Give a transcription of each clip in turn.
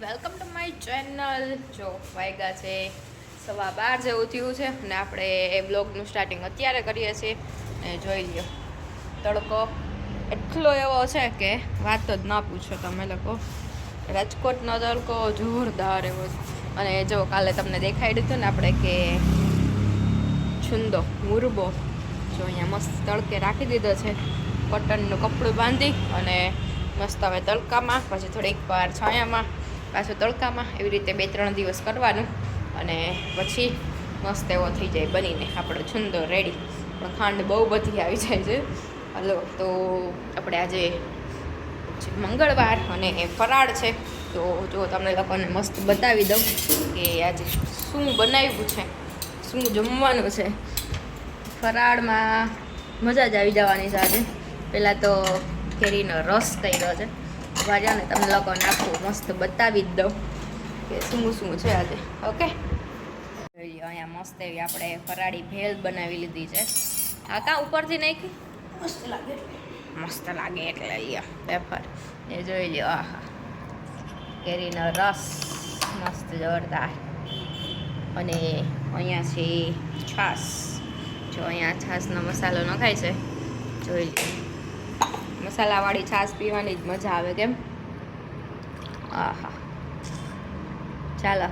Welcome to my channel. જો વાગ્યા છે 12:15 જેવું થયું છે અને આપણે એ બ્લોગનું સ્ટાર્ટિંગ અત્યારે કરીએ છીએ. અને જોઈ લ્યો તડકો એટલો એવો છે કે વાત જ ના પૂછો તમે લોકો. રાજકોટનો તડકો જોરદાર એવો છે. અને જો કાલે તમને દેખાડ્યું હતું ને આપણે કે છુંદો મુરબો જો અહીંયા મસ્ત તડકે રાખી દીધો છે. કોટનનું કપડું બાંધી અને મસ્ત હવે તડકામાં, પછી થોડીક વાર છાયામાં, પાછું તડકામાં, એવી રીતે 2-3 દિવસ કરવાનું. અને પછી મસ્ત એવો થઈ જાય બનીને આપણો છુંદો રેડી. પણ ખાંડ બહુ બધી આવી જાય છે. હલો, તો આપણે આજે મંગળવાર અને ફરાળ છે. તો જો તમને લોકોને મસ્ત બતાવી દઉં કે આજે શું બનાવ્યું છે, શું જમવાનું છે. ફરાળમાં મજા જ આવી જવાની છે આજે. પહેલાં તો કેરીનો રસ કર્યો છે. વાજાને તમને લોકોને આખું મસ્ત બતાવી જ દઉં કે શું શું છે આજે. ઓકે, અહીંયા મસ્ત એવી આપણે ફરાળી ભેળ બનાવી લીધી છે. આ કાં ઉપરથી નાખી મસ્ત લાગે એટલે અહીંયા વેફર એ જોઈ લ્યો. આહા, કેરીનો રસ મસ્ત જોરદાર. અને અહીંયા છે છાશ. જો અહીંયા છાશનો મસાલો નખાય છે, જોઈ લો. મસાલાવાળી છાશ પીવાની જ મજા આવે કેમ. આહા, ચાલો.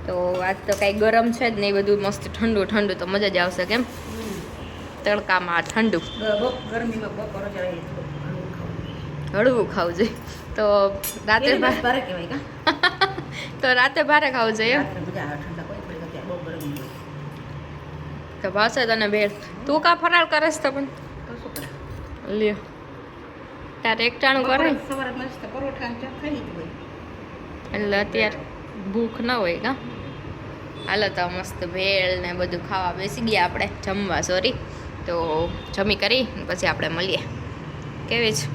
તો આજ તો કાંઈ ગરમ છે જ નહીં, બધું મસ્ત ઠંડુ ઠંડુ, તો મજા જ આવશે કેમ. તડકામાં ઠંડુ હળવું ખાવું જોઈએ. તો રાતે તો રાતે ભારે ખાવું જોઈએ. તો ભાવશે તને ભેળ? તું કા ફરાળ કરે છે? તો પણ લ્યો તારે એકટાણું કરે એટલે અત્યારે ભૂખ ન હોય કા. હાલો તો મસ્ત ભેળ ને બધું ખાવા બેસી ગયા આપણે જમવા. સોરી, તો જમી કરી પછી આપણે મળીએ. કેવી છે?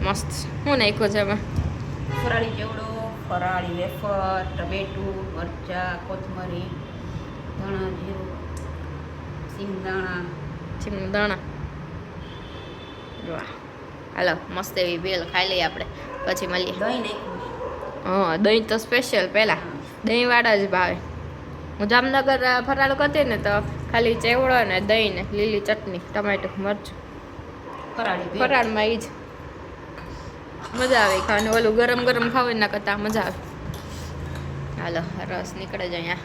મસ્ત. શું નાખ્યું છે એમાં? ફરાળી ચેવડો, ફરાળી વેફર, ટમેટું, મરચાં, કોથમરી, ધાણા, જીરું, સિંગદાણા. વાહ, હાલો મસ્ત એવી ભેળ ખાઈ લઈએ આપણે, પછી મળીએ. દહીં નાખ્યું. હા, દહીં તો સ્પેશિયલ પહેલાં દહીંવાળા જ ભાવે. હું જામનગર ફરાળ કરતી ને તો ખાલી ચેવડો ને દહીં ને લીલી ચટણી, ટમેટું, મરચું. ફરાળમાં એ જ મજા આવે ખાવાનું. ઓલું ગરમ ગરમ ખાવ એના કરતાં મજા આવે. હાલો, રસ નીકળે જ અહીંયા.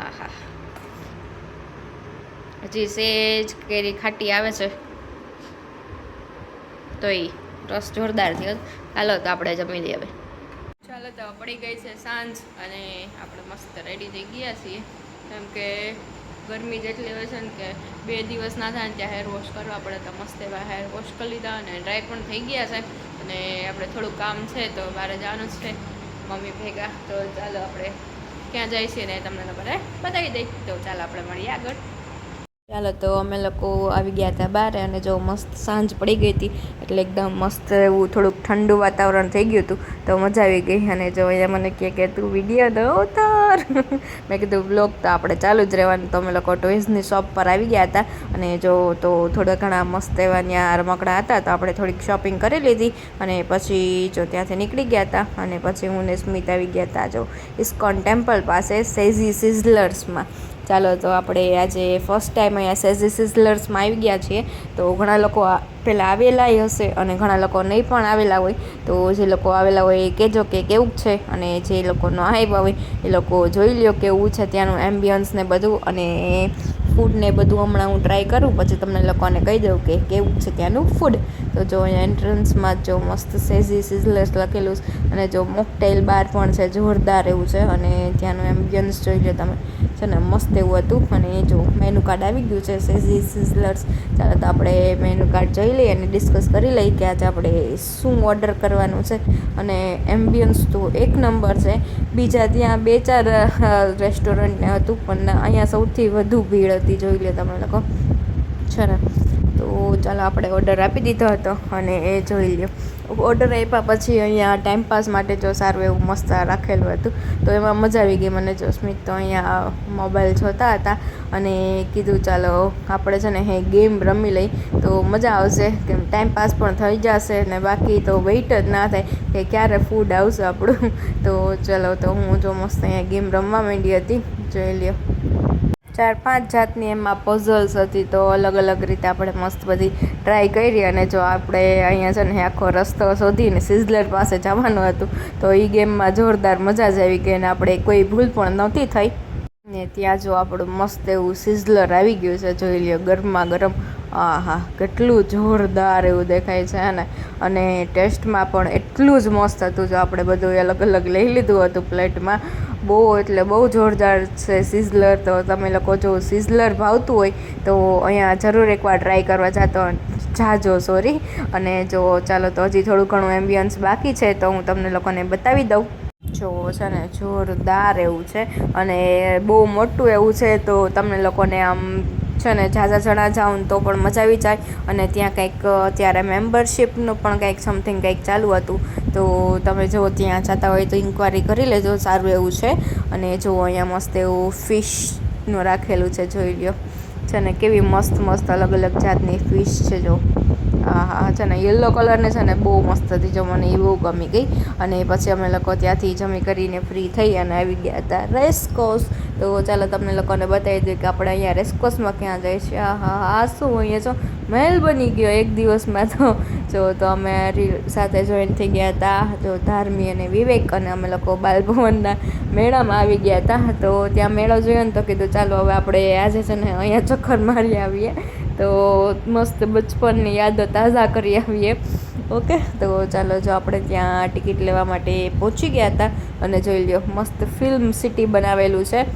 આહા, હજી સેજ કેરી ખાટી આવે છે તો એ રસ જોરદાર થયો. હાલો તો આપણે જમી લઈએ હવે. ચાલો, તો પડી ગઈ છે સાંજ અને આપણે મસ્ત રેડી થઈ ગયા છીએ. કેમ કે ગરમી જેટલી હોય છે ને કે 2 દિવસ ના થાય ને ત્યાં હેર વોશ કરવા પડે. તો મસ્ત એવા હેર વોશ કરી લીધા અને ડ્રાય પણ થઈ ગયા છે. અને આપણે થોડું કામ છે તો બહાર જવાનું જ છે મમ્મી ભેગા. તો ચાલો આપણે ક્યાં જાય છે ને તમને બરાબર બતાવી દઈ. તો ચાલો આપણે મળીએ આગળ. ચાલો, તો અમે લોકો આવી ગયા હતા બહાર અને જો મસ્ત સાંજ પડી ગઈ હતી એટલે એકદમ મસ્ત એવું થોડુંક ઠંડુ વાતાવરણ થઈ ગયું હતું. તો મજા આવી ગઈ. અને જો અહીંયા મને કહે કે તું વિડીયો ન ઉતાર. મેં કીધું બ્લોગ તો આપણે ચાલુ જ રહેવાનું. તો અમે લોકો ટોયઝની શોપ પર આવી ગયા હતા અને જો તો થોડા ઘણા મસ્ત એવા ત્યાં રમકડા હતા તો આપણે થોડીક શોપિંગ કરી લીધી. અને પછી જો ત્યાંથી નીકળી ગયા હતા અને પછી હું ને સ્મિત આવી ગયા હતા જો ઇસ્કોન ટેમ્પલ પાસે સેઝી સિઝલર્સમાં. ચાલો, તો આપણે આજે ફર્સ્ટ ટાઈમ અહીંયા સેઝી સિઝલર્સમાં આવી ગયા છીએ. તો ઘણા લોકો પહેલાં આવેલા હશે અને ઘણા લોકો નહીં પણ આવેલા હોય. તો જે લોકો આવેલા હોય એ કહેજો કે કેવું છે, અને જે લોકો ન આવ્યા હોય એ લોકો જોઈ લ્યો કેવું છે ત્યાંનું એમ્બિયન્સ ને બધું. અને ફૂડ ને બધું હમણાં હું ટ્રાય કરું પછી તમને લોકોને કહી દઉં કે કેવું છે ત્યાંનું ફૂડ. તો જો અહીંયા એન્ટ્રન્સમાં જો મસ્ત સેઝી સિઝલર્સ લખેલું છે. અને જો મોકટેલ બાર પણ છે, જોરદાર એવું છે. અને ત્યાંનું એમ્બિયન્સ જોઈ લો તમે, છે ને મસ્ત એવું હતું. અને જો મેનુ કાર્ડ આવી ગયું છે સેઝી સિઝલર્સ. ચાલો તો આપણે મેનુ કાર્ડ જોઈ લઈએ અને ડિસ્કસ કરી લઈએ કે આજે આપણે શું ઓર્ડર કરવાનું છે. અને એમ્બિયન્સ તો એક નંબર છે. બીજા ત્યાં 2-4 રેસ્ટોરન્ટને હતું પણ અહીંયા સૌથી વધુ ભીડ હતી, જોઈ લે તમે લોકો, છે ને. તો ચાલો આપણે ઓર્ડર આપી દીધો હતો અને એ જોઈ લ્યો. ઓર્ડર આપ્યા પછી અહીંયા ટાઈમપાસ માટે જો સારું એવું મસ્ત રાખેલું હતું, તો એમાં મજા આવી ગઈ મને. જો સ્મિત તો અહીંયા મોબાઈલ જોતા હતા અને કીધું ચાલો આપણે છે ને હે ગેમ રમી લઈ તો મજા આવશે, કેમ ટાઈમપાસ પણ થઈ જશે ને બાકી તો વેઇટ જ ના થાય કે ક્યારે ફૂડ આવશે આપણું. તો ચાલો, તો હું જો મસ્ત અહીંયા ગેમ રમવા માંડી હતી, જોઈ લ્યો. 4-5 જાતની એમાં પઝલ્સ હતી, તો અલગ અલગ રીતે આપણે મસ્ત બધી ટ્રાય કરી. અને જો આપણે અહીંયા છે ને આખો રસ્તો શોધીને સિઝલર પાસે જવાનું હતું, તો એ ગેમમાં જોરદાર મજા જ આવી ગઈ અને આપણે કોઈ ભૂલ પણ નહોતી થઈ. ને ત્યાં જો આપણું મસ્ત એવું સિઝલર આવી ગયું છે, જોઈ લ્યો, ગરમા ગરમ. હા, કેટલું જોરદાર એવું દેખાય છે ને, અને ટેસ્ટમાં પણ એટલું જ મસ્ત હતું. જો આપણે બધું અલગ અલગ લઈ લીધું હતું પ્લેટમાં, બહુ એટલે બહુ જોરદાર છે સિઝલર. તો તમે લોકો જો સિઝલર ભાવતું હોય તો અહીંયા જરૂર એકવાર ટ્રાય કરવા જાજો. અને જો ચાલો, તો હજી થોડું ઘણું એમ્બિયન્સ બાકી છે, તો હું તમને લોકોને બતાવી દઉં. જો છે ને જોરદાર એવું છે અને બહુ મોટું એવું છે, તો તમને લોકોને આમ છે ને ઝાઝા જણા જાઉં તો પણ મજા આવી જાય. અને ત્યાં કંઈક ત્યારે મેમ્બરશિપનું પણ કંઈક સમથિંગ કંઈક ચાલુ હતું, તો તમે જો ત્યાં જતા હોય તો ઇન્ક્વાયરી કરી લેજો, સારું એવું છે. અને જો અહીંયા મસ્ત એવું ફિશનું રાખેલું છે, જોઈ લ્યો છે ને, કેવી મસ્ત મસ્ત અલગ અલગ જાતની ફિશ છે. જો હા છે ને, યલો કલરની છે ને, બહુ મસ્ત હતી. જો મને એ બહુ ગમી ગઈ. અને પછી અમે લોકો ત્યાંથી જમી કરીને ફ્રી થઈ અને આવી ગયા હતા રેસકોર્સ. તો ચાલો તમને લોકોને બતાવી દઈએ કે આપણે અહીંયા રેસકોર્સમાં ક્યાં જાય છે. હા, શું અહીંયા જો મહેલ બની ગયો એક દિવસમાં. તો અમે સાથે જોઈન થઈ ગયા હતા, જો ધાર્મી અને વિવેક, અને અમે લોકો બાલભવનના મેળામાં આવી ગયા હતા. તો ત્યાં મેળો જોયો ને તો કીધું ચાલો હવે આપણે આજે છે ને અહીંયા ચક્કર મારી આવીએ, તો મસ્ત બચપનની યાદો તાજા કરી આવીએ. ઓકે, તો ચાલો, જો આપણે ત્યાં ટિકિટ લેવા માટે પહોંચી ગયા હતા. અને જોઈ લ્યો, મસ્ત ફિલ્મ સિટી બનાવેલું છે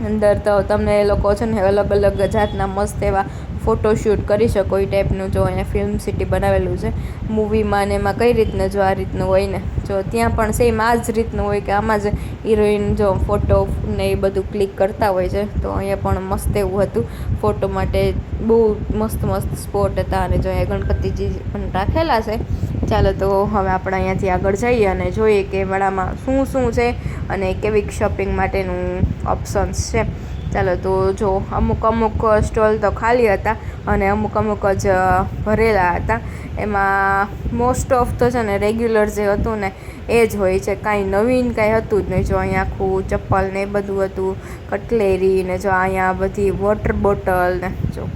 અંદર. તો તમને એ લોકો છે ને અલગ અલગ જાતના મસ્ત એવા ફોટોશૂટ કરી શકો એ ટાઈપનું. જો અહીંયા ફિલ્મ સિટી બનાવેલું છે મૂવીમાં, ને એમાં કઈ રીતનું જો આ રીતનું હોય ને, જો ત્યાં પણ સેમ આ જ રીતનું હોય કે આમાં જ હિરોઈન જો ફોટો ને એ બધું ક્લિક કરતા હોય છે. તો અહીંયા પણ મસ્ત એવું હતું ફોટો માટે, બહુ મસ્ત મસ્ત સ્પોટ હતા. અને જો અહીંયા ગણપતિજી પણ રાખેલા છે. ચાલો, તો હવે આપણે અહીંયાથી આગળ જઈએ અને જોઈએ કે મેળામાં શું છે અને કેવી શોપિંગ માટેનું ઓપ્શન્સ છે. ચાલો, તો જો અમુક સ્ટોલ તો ખાલી હતા અને અમુક જ ભરેલા હતા. એમાં મોસ્ટ ઓફ તો છે ને રેગ્યુલર જે હતું ને એ જ હોય છે, કાંઈ નવીન કાંઈ હતું જ નહીં. જો અહીંયા આખું ચપ્પલ ને એ બધું હતું, કટલેરી ને જો અહીંયા બધી વોટર બોટલ ને જો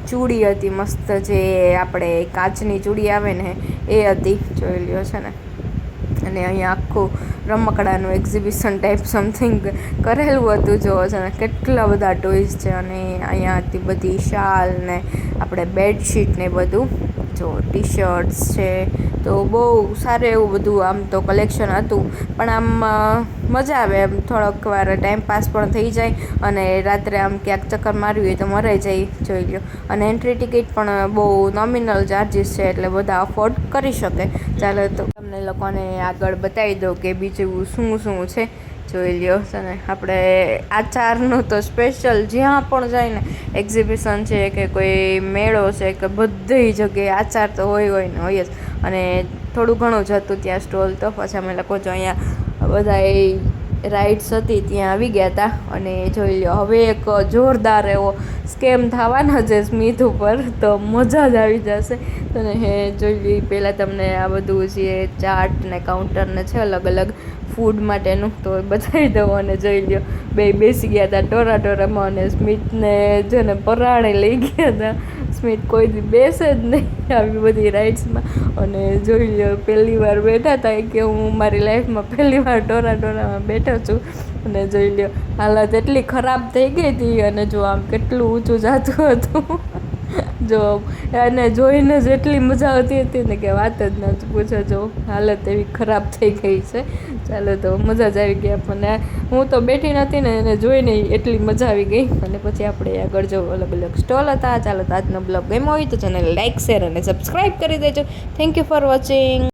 ચૂડી હતી મસ્ત, જે આપણે કાચની ચૂડી આવે ને એ હતી, જોઈ લ્યો છે ને. અને અહીંયા આખું રમકડાનું એક્ઝિબિશન ટાઈપ સમથિંગ કરેલું હતું. જો છે ને કેટલા બધા ટોયઝ છે. અને અહીંયા હતી બધી શાલ ને આપણે બેડશીટ ને બધું, જો ટી શર્ટ્સ છે. તો બહુ સારું એવું બધું આમ તો કલેક્શન હતું. પણ આમ મજા આવે એમ, થોડોક વાર ટાઈમપાસ પણ થઈ જાય અને રાત્રે આમ ક્યાંક ચક્કર મારવી હોય તો મરાઈ જાય, જોઈ લ્યો. અને એન્ટ્રી ટિકિટ પણ બહુ નોમિનલ ચાર્જીસ છે, એટલે બધા અફોર્ડ કરી શકે. ચાલો, તો તમને લોકોને આગળ બતાવી દઉં કે બીજું શું છે, જોઈ લ્યો છે ને. આપણે આચારનું તો સ્પેશિયલ જ્યાં પણ જાય ને એક્ઝિબિશન છે કે કોઈ મેળો છે કે બધી જગ્યાએ આચાર તો હોય ને હોય જ. અને થોડું ઘણું જ હતું ત્યાં સ્ટોલ. તો પછી અમે લોકો જો અહીંયા બધા રાઇડ્સ હતી ત્યાં આવી ગયા હતા. અને જોઈ લો, હવે એક જોરદાર એવો સ્કેમ થવાનો છે સ્મિત ઉપર, તો મજા જ આવી જશે. અને જોઈ લો, પહેલાં તમને આ બધું જે ચાટ ને કાઉન્ટર ને છે અલગ અલગ ફૂડ માટેનું, તો બતાવી દઉં. અને જોઈ લ્યો, બેસી ગયા હતા ટોરામાં અને સ્મિતને છે ને પરાણે લઈ ગયા હતા. સ્મિત કોઈ દી બેસે જ નહીં આવી બધી રાઇડ્સમાં. અને જોઈ લ્યો, પહેલી વાર બેઠા હતા કે હું મારી લાઈફમાં પહેલી વાર ટોરામાં બેઠો છું. અને જોઈ લ્યો, હાલત એટલી ખરાબ થઈ ગઈ હતી. અને જો આમ કેટલું ઊંચું જતું હતું જો, અને જોઈને જ એટલી મજા આવતી હતી ને કે વાત જ ન પૂછો. જો હાલત એવી ખરાબ થઈ ગઈ છે. ચાલો, તો મજા જ આવી ગઈ આપણને. હું તો બેઠી નથી ને એને જોઈને એટલી મજા આવી ગઈ. અને પછી આપણે આગળ જો અલગ અલગ સ્ટોલ હતા. ચાલો, તો આજનો બ્લોગ ગમ્યો હોય તો ચેનલ લાઇક, શેર અને સબસ્ક્રાઈબ કરી દેજો. Thank you for watching.